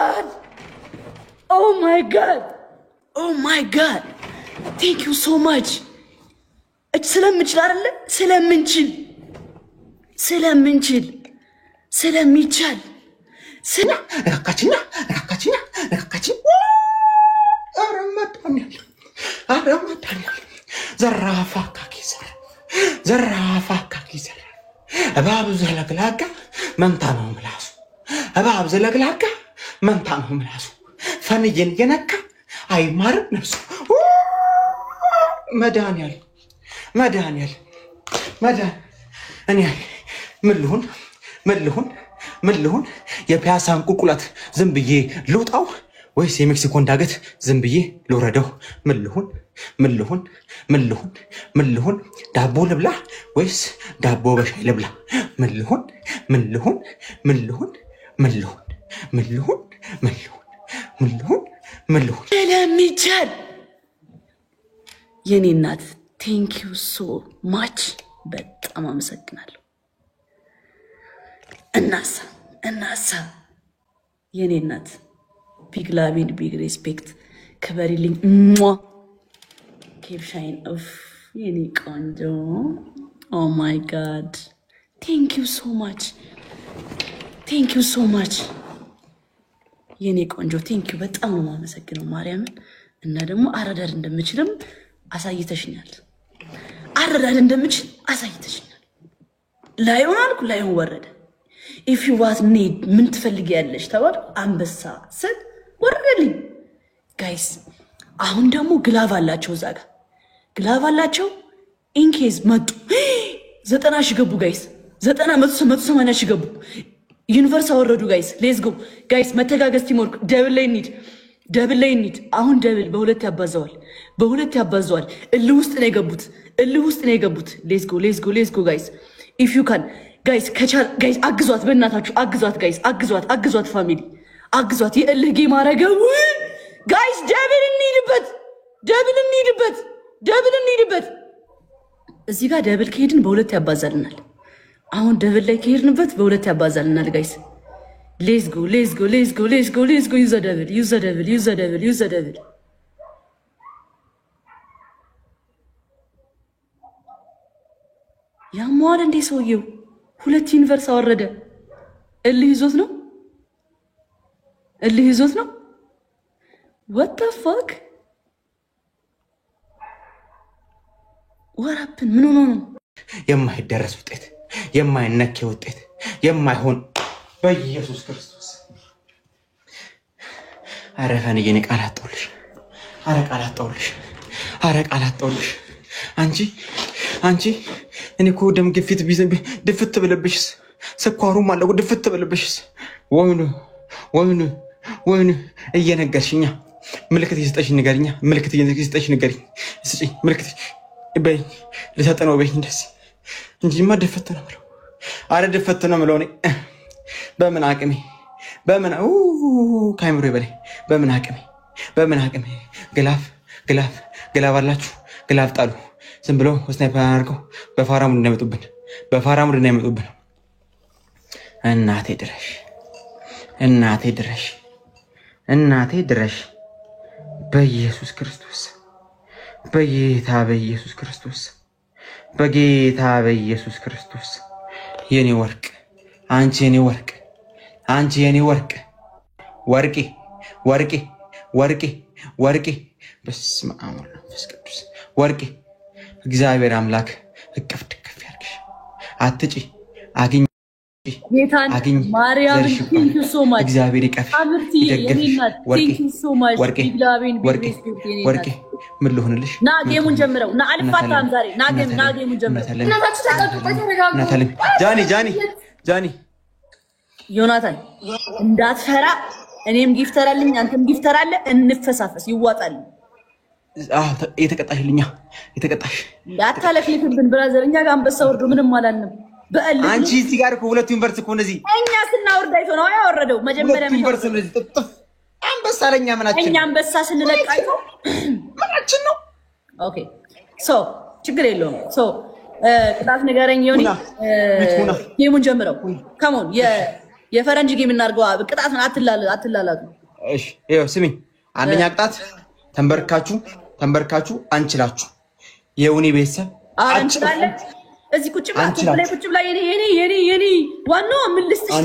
God! Oh my God! Oh my God! Thank you so much. ስለምንችል አይደለ? ስለሚቻል ረካችና አረማዳኛል ዘራፋ ካኪሰራ እባብ ዘለግላጋ መንታ ነው ምላሱ ፈንየን የነካ አይማርም ነፍሱ መድኃኒዓለም እኔ ምን ልሁን የፒያሳን ቁልቁለት ዝም ብዬ ልውጣው ወይስ የሜክሲኮን ዳገት ዝም ብዬ ልውረደው? ምን ልሁን ዳቦ ልብላ ወይስ ዳቦ በሻይ ልብላ? ምን ልሁን ስለሚቻል የኔ እናት ቴንክ ዩ ሶ ማች በጣም አመሰግናለሁ። እናሳ የኔ እናት ቢግ ላቭ ኤንድ ቢግ ሬስፔክት ክበሪልኝ። ኬፕሻይን ኦፍ የኔ ቆንጆ ኦ ማይ ጋድ ቴንክ ዩ ሶ ማች የኔ ቆንጆ ቴንክ ዩ በጣም ነው የማመሰግነው ማርያምን። እና ደግሞ አረዳድ እንደምችልም አሳይተሽኛል። ላይሆን አልኩ ላይሆን ወረደ። ኢፍ ዩ ዋት ኒድ ምን ትፈልጊያለሽ ተባል አንበሳ ስል ወረደልኝ። ጋይስ አሁን ደግሞ ግላቭ አላቸው እዛ ጋር ግላቭ አላቸው። ኢንኬዝ መጡ 90 ሺህ ገቡ ጋይስ 180 ሺህ ገቡ። ዩኒቨርስ አወረዱ ጋይስ። ሌትስ ጎ ጋይስ መተጋገዝ ቲምወርክ ደብል ላይ ኒድ አሁን ደብል በሁለት ያባዘዋል። እልህ ውስጥ ነው የገቡት። ሌትስ ጎ ጋይስ ኢፍ ዩ ካን ጋይስ ከቻል ጋይስ አግዟት፣ በእናታችሁ አግዟት ጋይስ አግዟት ፋሚሊ አግዟት። የእልህ ጌም አረገው ጋይስ። ደብል እንሂድበት። እዚህ ጋር ደብል ከሄድን በሁለት ያባዛልናል። አሁን ደብል ላይ ከሄድንበት በሁለት ያባዛልናል ጋይስ። ሌትስ ጎ ዩዝ ዘ ደብል ያሟል እንዴ ሰውየው? ሁለት ዩኒቨርስ አወረደ። እልህ ይዞት ነው። what the fuck what happened? ምን ሆኖ ነው? የማይደረስ ውጤት፣ የማይነክ ውጤት፣ የማይሆን በኢየሱስ ክርስቶስ አረፈን የኔ ቃል አጣውልሽ አንቺ እኔ እኮ ደም ግፊት ድፍት ብለብሽስ ስኳሩም አለው ድፍት ብለብሽስ ወይኑ እየነገርሽኛ ምልክት እየሰጠሽኝ ንገሪኝ። ምልክት በይ ልሰጠነው በይ እንደዚህ እንጂማ ድፍት ነው ብለው ድፍት ነው ብለው እኔ በምን አቅሜ ካይምሮ በላይ በምን አቅሜ ግላፍ አላችሁ ግላፍ ጣሉ። ዝም ብለው ስናይፐር አድርገው በፋራሙ እንዳይመጡብን። እናቴ ድረሽ በኢየሱስ ክርስቶስ በጌታ በኢየሱስ ክርስቶስ የኔ ወርቅ አንቺ የኔ ወርቄ በስመ አብ ወወልድ ወመንፈስ ቅዱስ ወርቄ እግዚአብሔር አምላክ እቅፍ ድቅፍ ያርግሽ። አትጪ አግኝ ማርያም ቴንክ ዩ ሶ ማች እግዚአብሔር ይቀፍ ይደግፍሽ። ወርቄ ምን ልሆንልሽ? ና ጌሙን ጀምረው ና አልፋታም ዛሬ ና ጌሙን ጀምረው። እናታችሁ ተቀጡ ጃኒ ዮናታን እንዳትፈራ። እኔም ጊፍተር አለኝ አንተም ጊፍተር አለ። እንፈሳፈስ ይዋጣል። የተቀጣሽ እንዳታለፍልብን ብራዘር። እኛ ጋር አንበሳ ወርዶ ምንም አላልንም። አንቺ እዚህ ጋር እኮ ሁለቱ ዩኒቨርስ እኮ እንደዚህ እኛ ስናወርድ አይቶ ነው ያወረደው። መጀመሪያ ዩኒቨርስ እንደዚህ ጥጥፍ አንበሳ ለኛ ምናችን እኛ አንበሳ ስንለቃይቶ ምናችን ነው። ኦኬ ችግር የለውም። ቅጣት ንገረኝ ዮኒ። ጌሙን ጀምረው። ካሞን የፈረንጅ ጌም እናርገው ቅጣት ነው አትላላጡ እሺ ይኸው ስሚ አንደኛ ቅጣት ተንበርካችሁ አንችላችሁ የውኔ ቤተሰብ አንችላለን እዚህ ቁጭ ብላ የኔ ዋናው ምን ልስጥሽ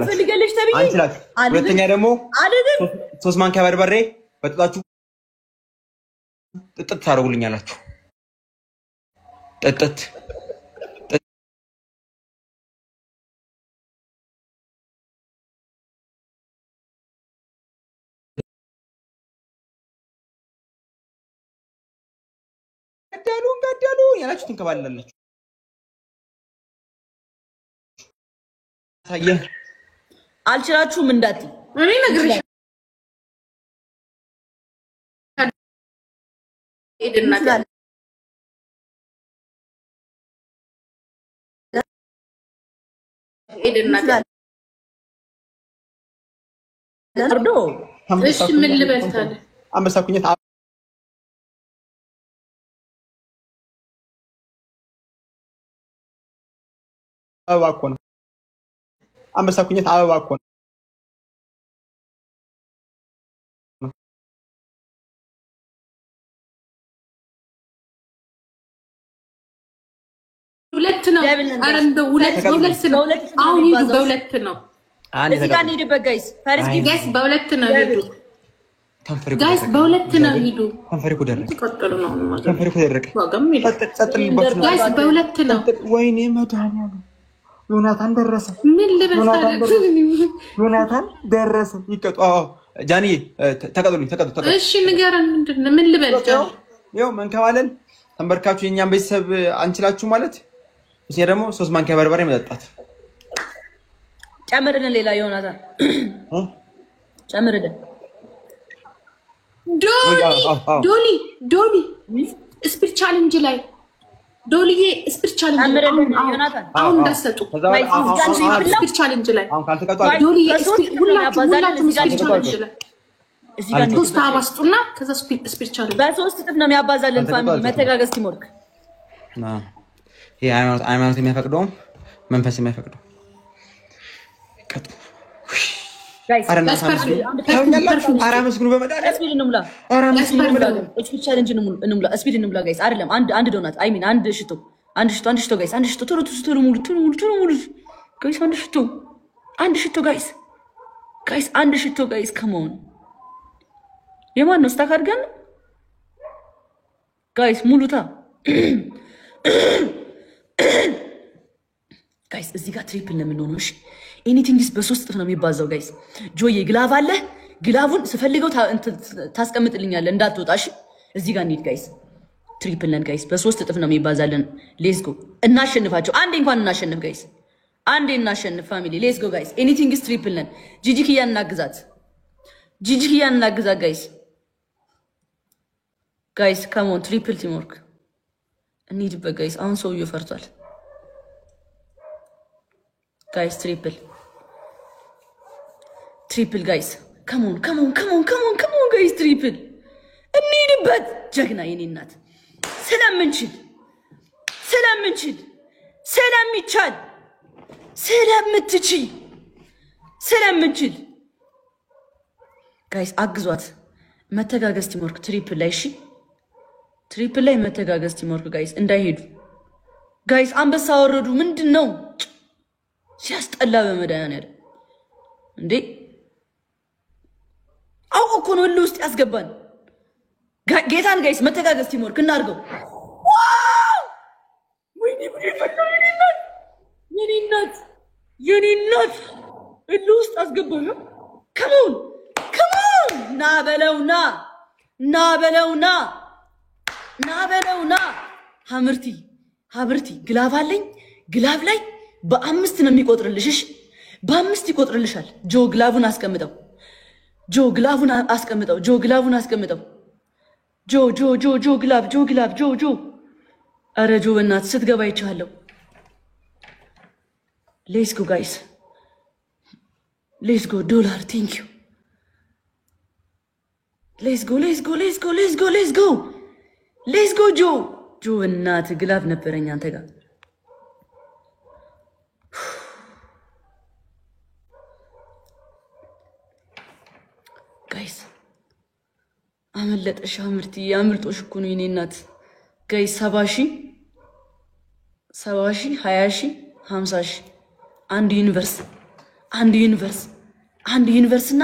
ትፈልጊያለሽ ተብዬ አንችላችሁ ሁለተኛ ደግሞ ሶስት ማንኪያ በርበሬ በጥጣችሁ ጥጥት ታደርጉልኛላችሁ ጥጥት ገደሉ ያላችሁ ትንከባለላችሁ ታየ አልችላችሁም እንዳትይ እኔ ነግሬሽ እሺ ምን ልበል ታዲያ አንበሳ ኩኘት አበባ እኮ ነው አንበሳ ኩኘት አበባ እኮ ነው ሁለት ነው አረ እንደው ሁለት ነው አሁን ይዱ በሁለት ነው እዚህ ጋር እንሂድበት ጋይስ ፈርስ ጋይስ በሁለት ነው ይዱ ጋይስ በሁለት ነው ይዱ ከንፈሪኩ ደረቀ ተቆጥሩ ነው ከንፈሪኩ ደረቀ ዋጋም ይደርሳል ጋይስ በሁለት ነው ወይኔ መድኃኒዓለም ዮናታን ደረሰ ምን ልበል ዮናታን ደረሰ ይቀጡ ጃኒ ተቀጥሉኝ እሺ ንገረን ምንድነው ምን ልበል ይኸው መንከባለን ተንበርካችሁ የኛን ቤተሰብ አንችላችሁ ማለት እሺ ደግሞ 3 ማንኪያ በርበሬ መጠጣት ጨምርልን ሌላ ዮናታን ጨምርልን ዶሊ ስፒድ ቻሌንጅ ላይ ዶሊዬ ስፒድ ቻሌንጅ አሁን እንዳሰጡ ስፒድ ቻሌንጅ ላይ ዶሊዬ ሁላችሁም ስፒድ ቻሌንጅ ላይ እዚህ ጋር ሶስት አባስጡና ከዛ ስፒድ ቻሌንጅ በሶስት ጥፍ ነው የሚያባዛልን ፋሚሊ መተጋገዝ ሲሞርክ ይሄ ሃይማኖት የሚያፈቅደው መንፈስ የሚያፈቅደው ቀጡ አራመስግኑ በመዳን ስፒድ ቻሌንጅ እንሙላ ስፒድ እንሙላ ጋይስ አይደለም አንድ ዶናት አይ ሚን አንድ ሽቶ ጋይስ አንድ ሽቶ ቶሎ ሙሉ ጋይስ አንድ ሽቶ ጋይስ አንድ ሽቶ ጋይስ ከመሆን የማን ነው ስታክ አድርገን ጋይስ ሙሉታ ጋይስ እዚህ ጋር ትሪፕል ነው የምንሆነው እሺ ኤኒቲንግስ በሶስት ጥፍ ነው የሚባዛው ጋይስ ጆዬ ግላቭ አለ ግላቡን ስፈልገው ታስቀምጥልኛለህ እንዳትወጣ እሺ እዚህ ጋር እንሂድ ጋይስ ትሪፕል ነን ጋይስ በሶስት ጥፍ ነው የሚባዛልን ሌትስ ጎ እናሸንፋቸው አንዴ እንኳን እናሸንፍ ጋይስ አንዴ እናሸንፍ ፋሚሊ ሌትስ ጎ ጋይስ ኤኒቲንግስ ትሪፕል ነን ጂጂኪያን እናግዛት ጋይስ ካም ኦን ትሪፕል ቲምወርክ እንሂድበት ጋይስ አሁን ሰውዬው ፈርቷል ጋይስ ትሪፕል ጋይስ ካም ኦን ጋይስ ትሪፕል እንሂድበት ጀግና የኔ እናት ስለምንችል ጋይስ አግዟት መተጋገዝ ቲምወርክ ትሪፕል ላይ እሺ ትሪፕል ላይ መተጋገዝ ቲምወርክ ጋይስ እንዳይሄዱ ጋይስ አንበሳ ወረዱ ምንድነው ሲያስጠላ በመድኃኒዓለም እንዴ አውቆ እኮ ነው ሁሉ ውስጥ ያስገባን ጌታን ጋይስ መተጋገዝ ቲምወርክ እናድርገው ወይኔ የኔ እናት ሁሉ ውስጥ አስገባን ከሞን ና በለውና ሀብርቲ ግላቭ አለኝ ግላቭ ላይ በ5 ነው የሚቆጥርልሽ እሺ በ5 ይቆጥርልሻል ጆ ግላቭን አስቀምጠው ጆ አረ ጆ በእናትህ ስትገባ ይቻለው ሌትስ ጎ ጋይስ ሌትስ ጎ ዶላር ቴንክ ዩ ሌትስ ጎ ጆ እናትህ ግላቭ ነበረኝ አንተ ጋር ጋይስ አመለጠሽ አምርቲ አምልጦሽ እኮ ነው የኔ እናት ጋይስ 70,000 20,000 50,000 አንድ ዩኒቨርስና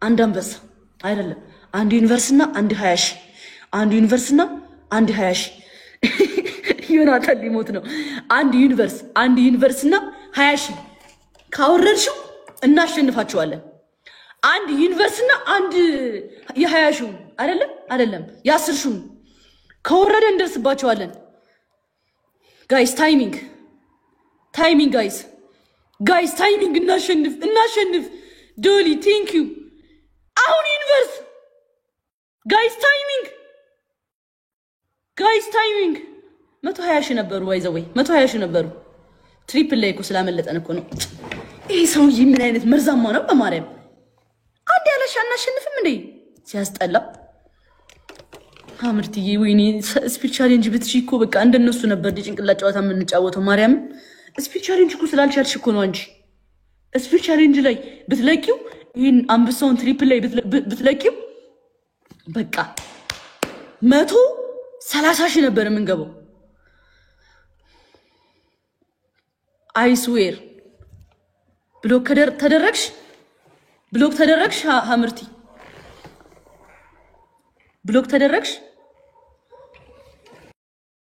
አንድ አንበሳ አይደለም አንድ ዩኒቨርስና አንድ 20,000 አንድ ዩኒቨርስና አንድ 20,000 ዮናታን ሊሞት ነው አንድ ዩኒቨርስና 20,000 ካወረድሽው እናሸንፋቸዋለን አንድ ዩኒቨርስና አንድ የ20,000 አይደለም የ10,000 ከወረደ እንደርስባቸዋለን ጋይስ ታይሚንግ ጋይስ ታይሚንግ እናሸንፍ ዶሊ ቴንክ ዩ አሁን ዩኒቨርስ ጋይስ ታይሚንግ 120,000 ነበሩ ወይዘወይ 120,000 ነበሩ ትሪፕል ላይ እኮ ስላመለጠን እኮ ነው ይሄ ሰውዬ ምን አይነት መርዛማ ነው በማርያም አንድ ያለሽ አናሸንፍም እንዴ ሲያስጠላ አምርትዬ ወይኔ ስፒድ ቻሌንጅ ብትጂ እኮ በቃ እንደነሱ ነበር ጭንቅላት ጨዋታ የምንጫወተው ማርያም ስፒድ ቻሌንጅ እኮ ስላልቻልሽ እኮ ነው አንቺ ስፒድ ቻሌንጅ ላይ ብትለቂው ይሄን አንበሳውን ትሪፕል ላይ ብትለቂው በቃ 130,000 ነበር የምንገባው አይስዌር ብሎክ ተደረግሽ አምርቲ ብሎክ ተደረግሽ